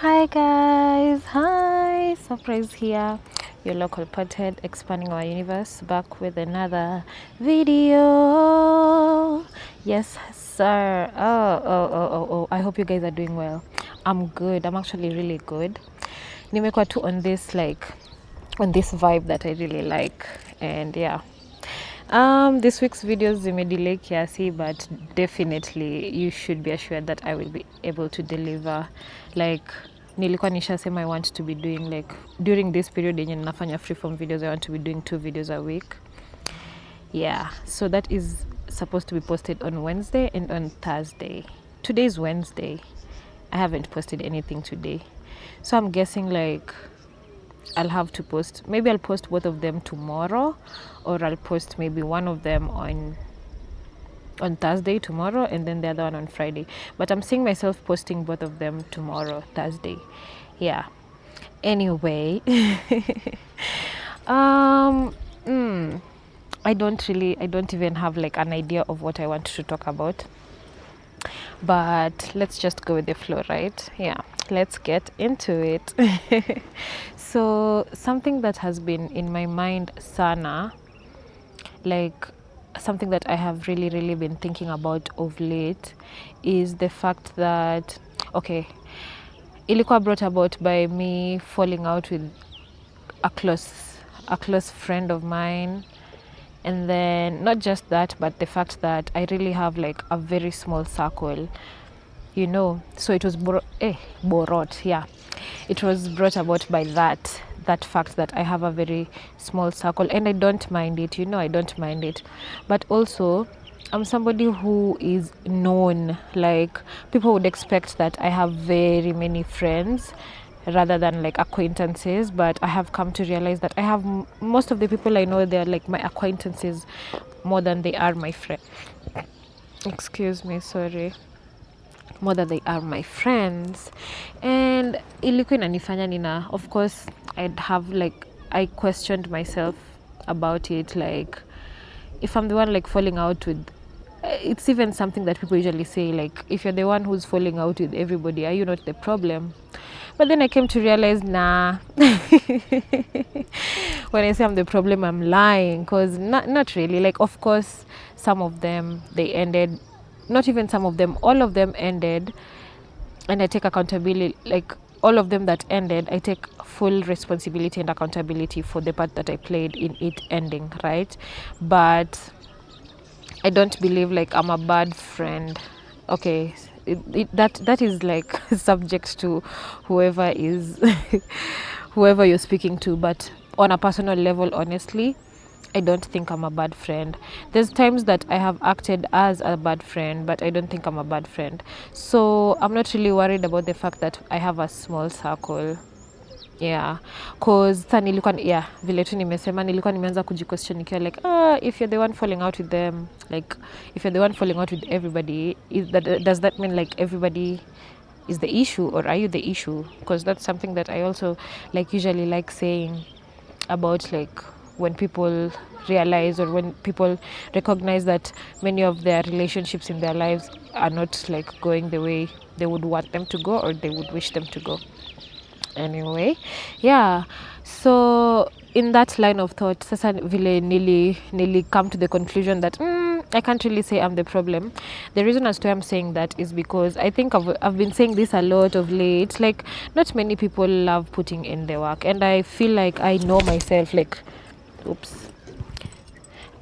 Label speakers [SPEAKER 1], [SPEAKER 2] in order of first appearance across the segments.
[SPEAKER 1] Hi guys, hi, surprise here, your local pothead expanding our universe, back with another video. Yes sir. Oh, I hope you guys are doing well. I'm good. I'm actually really good. Nimekuwa tu on this vibe that I really like, and yeah. This week's videos zimedelay kiasi, but definitely you should be assured that I will be able to deliver. Like nilikuwa nishasema I want to be doing, like, during this period yenye nafanya freeform videos, I want to be doing 2 videos a week. Yeah, so that is supposed to be posted on Wednesday and on Thursday. Today is Wednesday. I haven't posted anything today, so I'm guessing like I'll have to post, maybe I'll post both of them tomorrow, or I'll post maybe one of them on Thursday tomorrow and then the other one on Friday. But I'm seeing myself posting both of them tomorrow, Thursday. Yeah. Anyway, um I don't even have like an idea of what I want to talk about. But let's just go with the flow, right? Yeah, let's get into it. So something that has been in my mind sana, like something that I have really been thinking about of late, is the fact that, okay, ilikuwa brought about by me falling out with a close friend of mine. And then not just that, but the fact that I really have like a very small circle, so it was borot, yeah, it was brought about by that fact that I have a very small circle, and I don't mind it, I don't mind it. But also, I'm somebody who is known, like people would expect that I have very many friends rather than like acquaintances, but I have come to realize that I have most of the people I know, they're like my acquaintances more than they are my friends. Excuse me, sorry. More than they are my friends. And ilikuwa inanifanya nina, of course, I questioned myself about it, like if I'm the one like falling out with, it's even something that people usually say, like, if you're the one who's falling out with everybody, are you not the problem? But then I came to realize, nah. When I say I'm the problem, I'm lying, because not really. Like, of course, some of them, they ended. Not even some of them, all of them ended, and I take accountability. Like, all of them that ended, I take full responsibility and accountability for the part that I played in it ending, right? But I don't believe like I'm a bad friend. Okay, that is like subject to whoever is whoever you're speaking to. But on a personal level, honestly, I don't think I'm a bad friend. There's times that I have acted as a bad friend, but I don't think I'm a bad friend. So I'm not really worried about the fact that I have a small circle. Yeah, cause sa nilikuwa, yeah, vile tu nimesema, nilikuwa nimeanza kujiquestion nikiwa like, if you're the one falling out with them, like if you're the one falling out with everybody, does that mean like everybody is the issue, or are you the issue? Because that's something that I also like usually like saying about, like, when people realize or when people recognize that many of their relationships in their lives are not like going the way they would want them to go or they would wish them to go. Anyway, yeah, so in that line of thought, sasa vile nili come to the conclusion that I can't really say I'm the problem. The reason as to why I'm saying that is because I think I've been saying this a lot of late. Like, not many people love putting in the work, and I feel like I know myself. Like,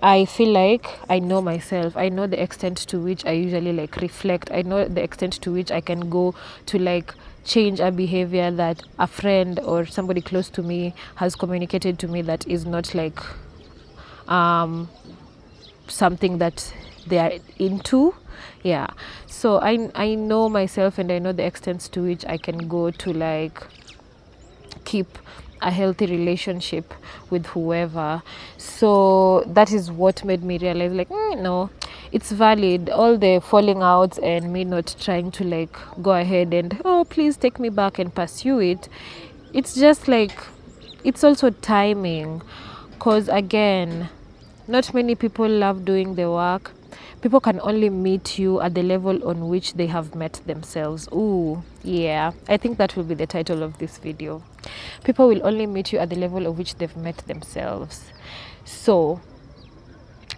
[SPEAKER 1] I feel like I know myself. I know the extent to which I usually like reflect. I know the extent to which I can go to like change a behavior that a friend or somebody close to me has communicated to me that is not like something that they are into. Yeah, so I know myself, and I know the extent to which I can go to like keep a healthy relationship with whoever. So that is what made me realize, like, no, it's valid, all the falling outs and me not trying to like go ahead and, oh, please take me back and pursue it. It's just like, it's also timing, because again, not many people love doing the work. people can only meet you at the level on which they have met themselves. Ooh, yeah, I think that will be the title of this video. People will only meet you at the level of which they've met themselves. So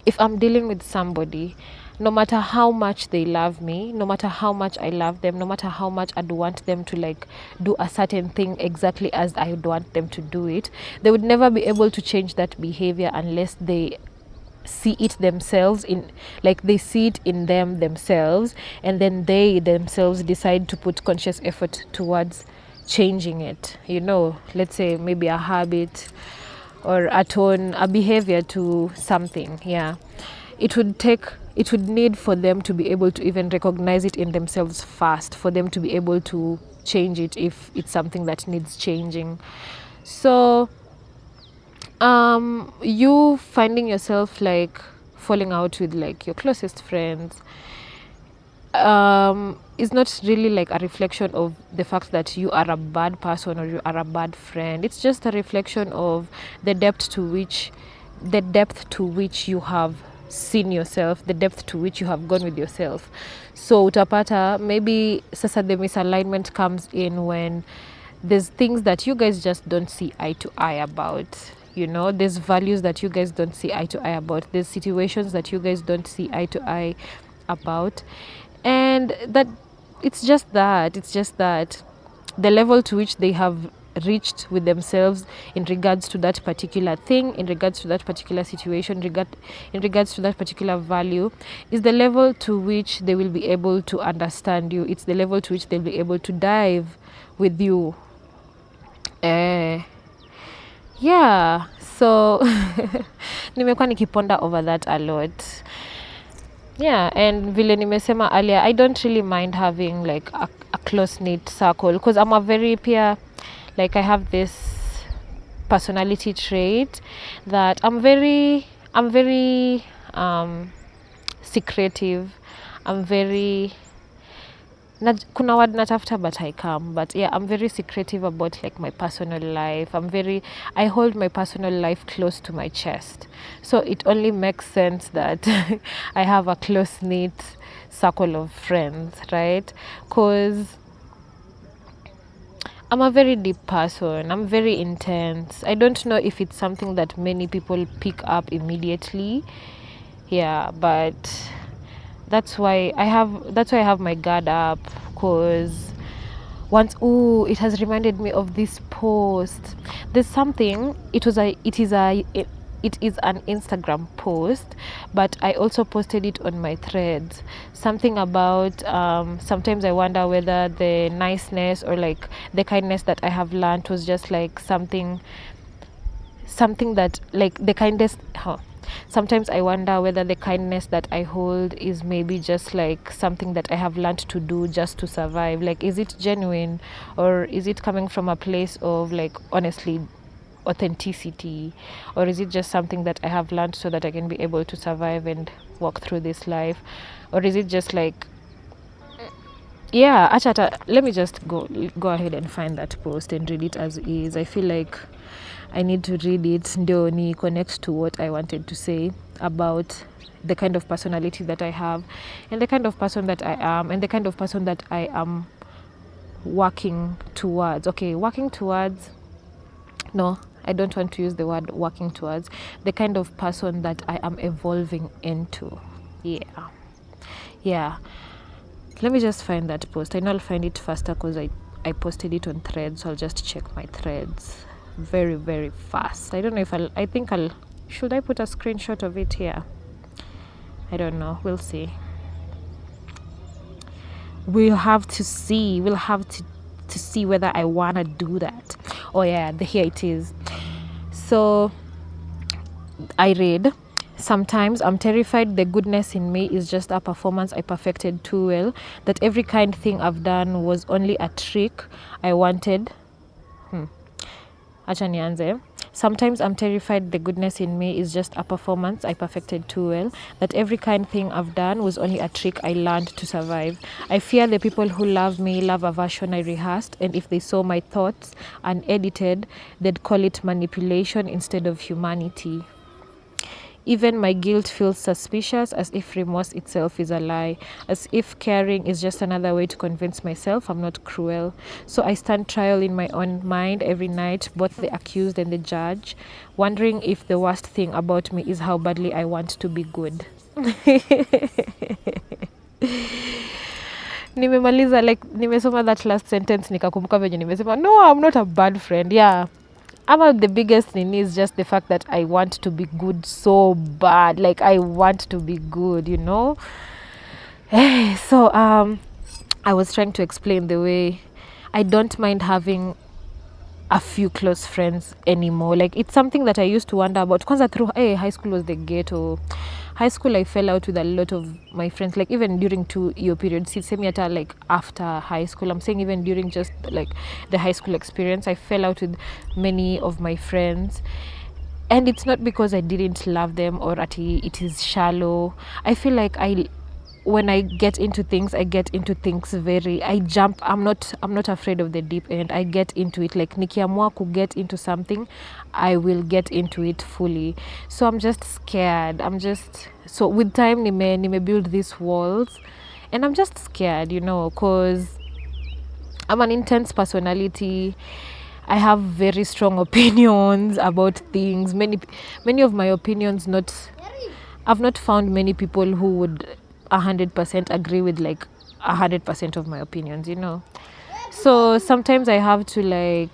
[SPEAKER 1] if I'm dealing with somebody, no matter how much they love me, no matter how much I love them, no matter how much I'd want them to like do a certain thing exactly as I would want them to do it, they would never be able to change that behavior unless they see it themselves, in like they see it in themselves, and then they themselves decide to put conscious effort towards changing it. You know, let's say maybe a habit or a tone, a behavior to something. Yeah, it would need for them to be able to even recognize it in themselves first, for them to be able to change it if it's something that needs changing. So you finding yourself like falling out with like your closest friends is not really like a reflection of the fact that you are a bad person or you are a bad friend. It's just a reflection of the depth to which you have seen yourself, the depth to which you have gone with yourself. So utapata maybe sasa the misalignment comes in when there's things that you guys just don't see eye to eye about. You know, there's values that you guys don't see eye to eye about. There's situations that you guys don't see eye to eye about. And that it's just that the level to which they have reached with themselves in regards to that particular thing, in regards to that particular situation, in regards to that particular value, is the level to which they will be able to understand you. It's the level to which they'll be able to dive with you. Yeah, so nimekuwa nikiponda over that a lot. Yeah, and vile nimesema earlier, I don't really mind having like a close-knit circle, because I'm a very peer, like I have this personality trait that I'm very secretive. I'm very kuna word natafuta but I come, but yeah, I'm very secretive about like my personal life. I hold my personal life close to my chest, so it only makes sense that I have a close-knit circle of friends, right? Because I'm a very deep person. I'm very intense. I don't know if it's something that many people pick up immediately. Yeah, but that's why I have my guard up, because once it has reminded me of this post. There's something, it is an Instagram post, but I also posted it on my threads. Something about sometimes I wonder whether the niceness or like the kindness that I have learned was just like something that like the kindness sometimes I wonder whether the kindness that I hold is maybe just like something that I have learned to do just to survive. Like, is it genuine, or is it coming from a place of like honestly authenticity, or is it just something that I have learned so that I can be able to survive and walk through this life? Or is it just like, yeah, achata, let me just go ahead and find that post and read it as is. I feel like I need to read it ndio ni connect to what I wanted to say about the kind of personality that I have, and the kind of person that I am, and the kind of person that I am working towards. Okay, working towards, no, I don't want to use the word working towards. The kind of person that I am evolving into. Yeah. Let me just find that post. I know I'll find it faster because I posted it on threads, so I'll just check my threads very, very fast. I don't know if should I put a screenshot of it here? I don't know. We'll see. We'll have to see whether I want to do that. Oh yeah, here it is. So I read, sometimes I'm terrified the goodness in me is just a performance I perfected too well, that every kind thing I've done was only a trick I wanted. Acha nianze. Sometimes I'm terrified the goodness in me is just a performance I perfected too well, that every kind thing I've done was only a trick I learned to survive. I fear the people who love me love a version I rehearsed, and if they saw my thoughts unedited, they'd call it manipulation instead of humanity. Even my guilt feels suspicious, as if remorse itself is a lie, as if caring is just another way to convince myself I'm not cruel. So I stand trial in my own mind every night, both the accused and the judge, wondering if the worst thing about me is how badly I want to be good. Nimemaliza, like nimesoma that last sentence nikakumbuka venye nimesema no, I'm not a bad friend. Yeah, the biggest thing is just the fact that I want to be good so bad. Like I want to be good, you know. So I was trying to explain the way I don't mind having a few close friends anymore. Like it's something that I used to wonder about. Kwanza through high school was the ghetto. High school I fell out with a lot of my friends, like even during 2-year period. Same yata, like after high school, I'm saying even during just like the high school experience, I fell out with many of my friends. And it's not because I didn't love them or it is shallow. I feel like when I get into things very, I jump. I'm not afraid of the deep end. I get into it. Like nikiamua ku get into something, I will get into it fully. So I'm just scared. So with time nime build these walls, and I'm just scared, you know, because I'm an intense personality. I have very strong opinions about things. Many of my opinions I've not found many people who would 100% agree with like 100% of my opinions, you know. So sometimes I have to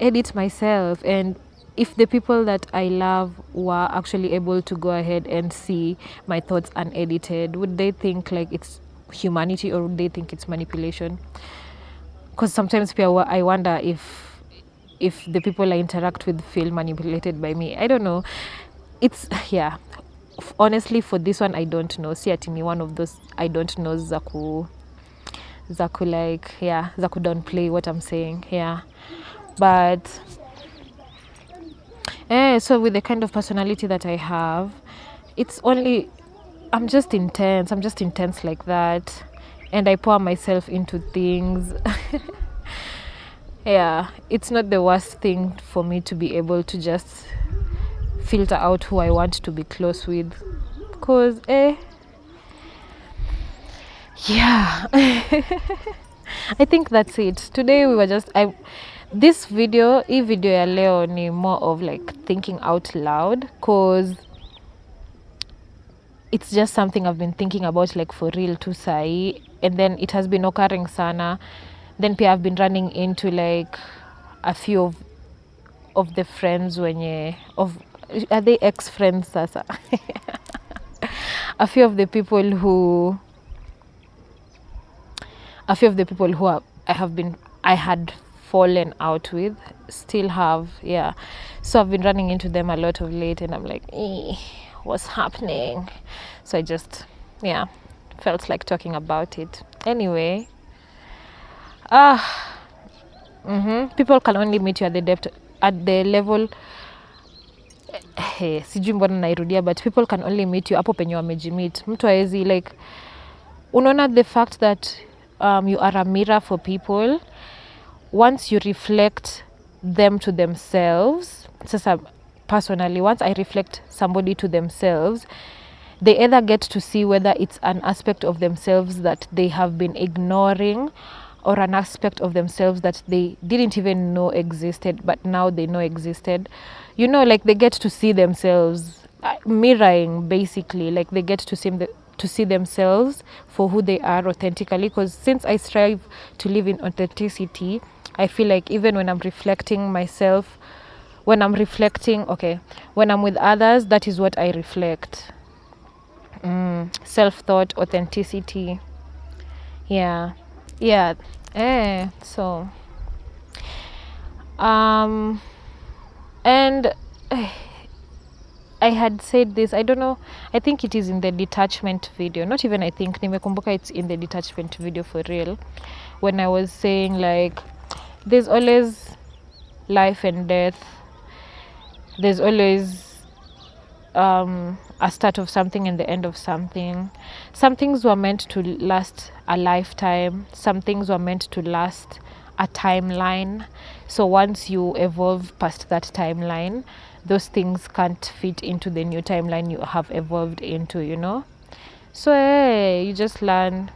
[SPEAKER 1] edit myself, and if the people that I love were actually able to go ahead and see my thoughts unedited, would they think like it's humanity, or would they think it's manipulation? Because sometimes I wonder if the people I interact with feel manipulated by me. I don't know. It's honestly, for this one I don't know. See, ati ni one of those I don't know zaku downplay what I'm saying. Yeah, but so with the kind of personality that I have, it's only I'm just intense like that, and I pour myself into things. Yeah, it's not the worst thing for me to be able to just filter out who I want to be close with, because yeah. I think that's it. Today we were just this video ya leo ni more of like thinking out loud, because it's just something I've been thinking about like for real too sahi, and then it has been occurring sana. Then pia I've been running into like a few of the friends are they ex-friends sasa? a few of the people who I had fallen out with, still have, yeah. So I've been running into them a lot of late, and I'm like, what's happening? So I just, felt like talking about it. Anyway, people can only meet you at the level, sijui mbona nairudia, but people can only meet you hapo penye wamejimit. Mtu haezi like, unaona the fact that you are a mirror for people. Once you reflect them to themselves, sasa personally, once I reflect somebody to themselves, they either get to see whether it's an aspect of themselves that they have been ignoring, or an aspect of themselves that they didn't even know existed, but now they know existed. You know, like they get to see themselves, mirroring basically, like they get to see themselves for who they are authentically. Because since I strive to live in authenticity, I feel like even when I'm reflecting myself, when I'm with others, that is what I reflect. Self-thought, authenticity. Yeah. So and I had said this, I don't know, I think it is in the detachment video, not even I think, nimekumbuka it's in the detachment video for real, when I was saying like there's always life and death, there's always a start of something and the end of something. Some things were meant to last a lifetime, some things were meant to last a timeline. So once you evolve past that timeline, those things can't fit into the new timeline you have evolved into, you know. So you just learn,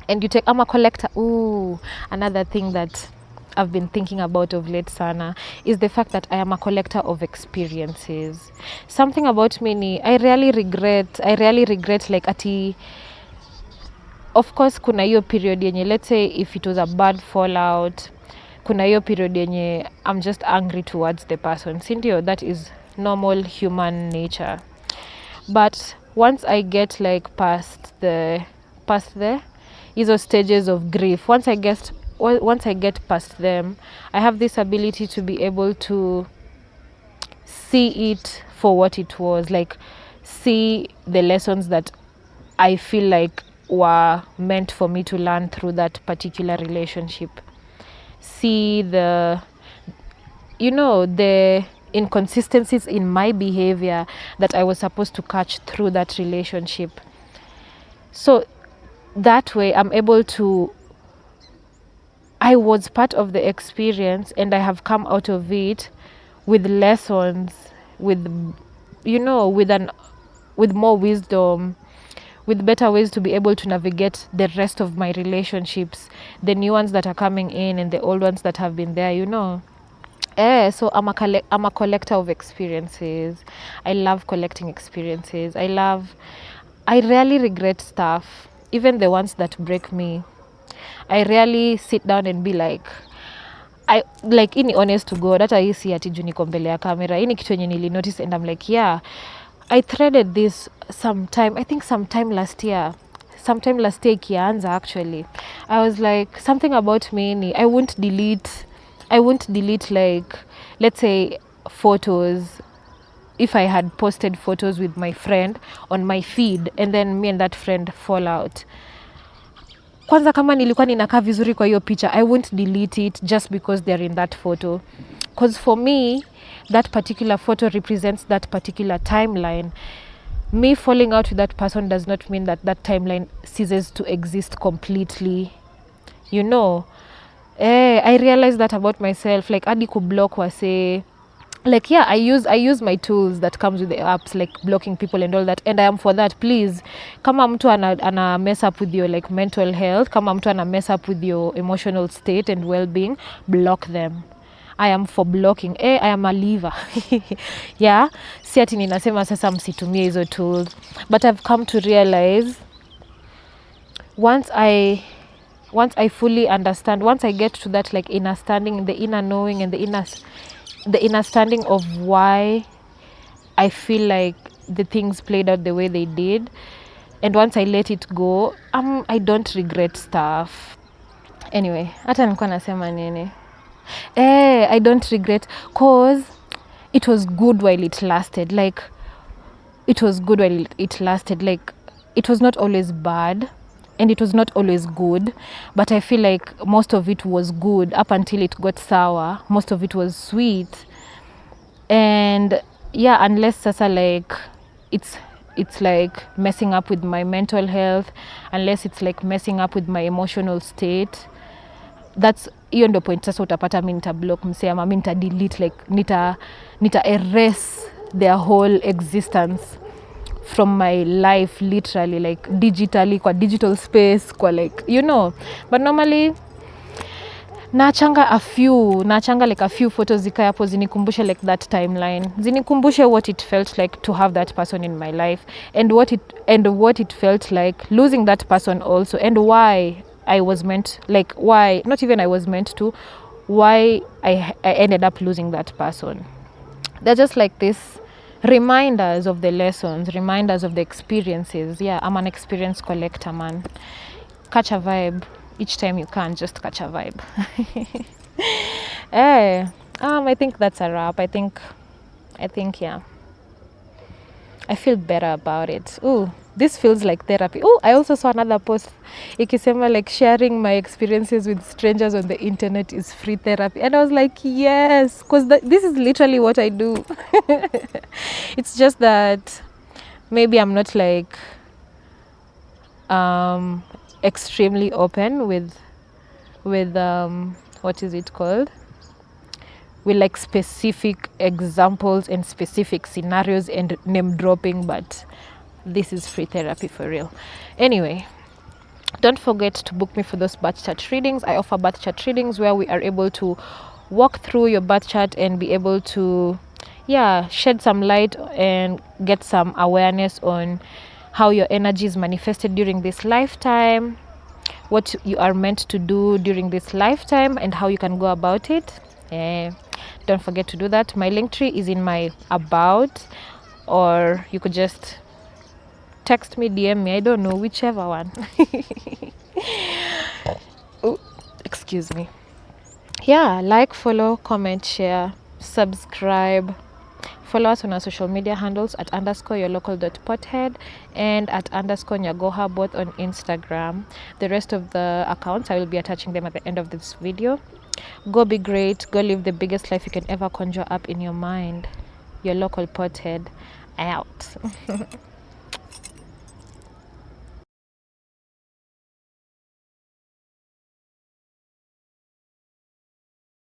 [SPEAKER 1] and you take. I'm a collector. Ooh, another thing that I've been thinking about of late sana is the fact that I am a collector of experiences. Something about me, I really regret like ati, of course kuna hiyo period yenye, let's say if it was a bad fallout, kuna hiyo period yenye I'm just angry towards the person, sindio? That is normal human nature. But once I get like past the hizo stages of grief, once I get past them, I have this ability to be able to see it for what it was, like see the lessons that I feel like were meant for me to learn through that particular relationship. See the inconsistencies in my behavior that I was supposed to catch through that relationship. So that way I'm able to, I was part of the experience and I have come out of it with lessons, with more wisdom, with better ways to be able to navigate the rest of my relationships, the new ones that are coming in and the old ones that have been there, so I'm a collector of experiences. I love collecting experiences. I rarely regret stuff, even the ones that break me. I rarely sit down and be like, ini honest to God, hata hii si ati juu niko mbele ya kamera, hii ni kitu yenye nili notice and I'm like, yeah, I threaded this sometime last year ikianza actually. I was like, something about me, I won't delete like, let's say, photos. If I had posted photos with my friend on my feed and then me and that friend fall out, kwanza kama nilikuwa ninakaa vizuri kwa hiyo picha, I won't delete it just because they're in that photo. Because for me, that particular photo represents that particular timeline. Me falling out with that person does not mean that that timeline ceases to exist completely. I realized that about myself, like hadi kublock wase, like yeah, I use my tools that comes with the apps, like blocking people and all that, and I am for that. Please, kama mtu ana mess up with your like mental health, kama mtu ana mess up with your emotional state and well-being, block them. I am for blocking. I am a leaver. Yeah, si ati ninasema sasa msitumie hizo tools, but I've come to realize once I fully understand, once I get to that like inner standing, the inner knowing and the inner standing of why I feel like the things played out the way they did, and once I let it go, I don't regret stuff. Anyway, hata nilikuwa nasema nini? I don't regret, cause it was good while it lasted. Like it was good while it lasted. Like it was not always bad and it was not always good, but I feel like most of it was good up until it got sour. Most of it was sweet. And yeah, unless sasa like it's like messing up with my mental health, unless it's like messing up with my emotional state, that's hiyo ndo point sasa utapata mi nita block mse ama mi nita delete, like nita erase their whole existence from my life, literally, like digitally, kwa digital space, kwa like but normally naachanga like a few photos zikae hapo zinikumbushe like that timeline, zinikumbushe what it felt like to have that person in my life, and what it felt like losing that person also, and why I was meant, like why not even I was meant to, why I ended up losing that person. They're just like this reminders of the lessons, reminders of the experiences. Yeah, I'm an experience collector, man. Catch a vibe each time you can, just catch a vibe. I think that's a wrap. I think yeah, I feel better about it. Ooh, this feels like therapy. Oh, I also saw another post ikisema like sharing my experiences with strangers on the internet is free therapy, and I was like, yes, because this is literally what I do. It's just that maybe I'm not like extremely open with what is it called, with like specific examples and specific scenarios and name dropping, but this is free therapy for real. Anyway, don't forget to book me for those birth chart readings. I offer birth chart readings where we are able to walk through your birth chart and be able to shed some light and get some awareness on how your energy is manifested during this lifetime, what you are meant to do during this lifetime, and how you can go about it. Don't forget to do that. My link tree is in my about, or you could just text me, DM me, I don't know, whichever one. Oh, excuse me. Like, follow, comment, share, subscribe. Follow us on our social media handles at _yourlocal.pothead and at _nyagoha, both on Instagram. The rest of the accounts, I will be attaching them at the end of this video. Go be great. Go live the biggest life you can ever conjure up in your mind. Your local pothead out.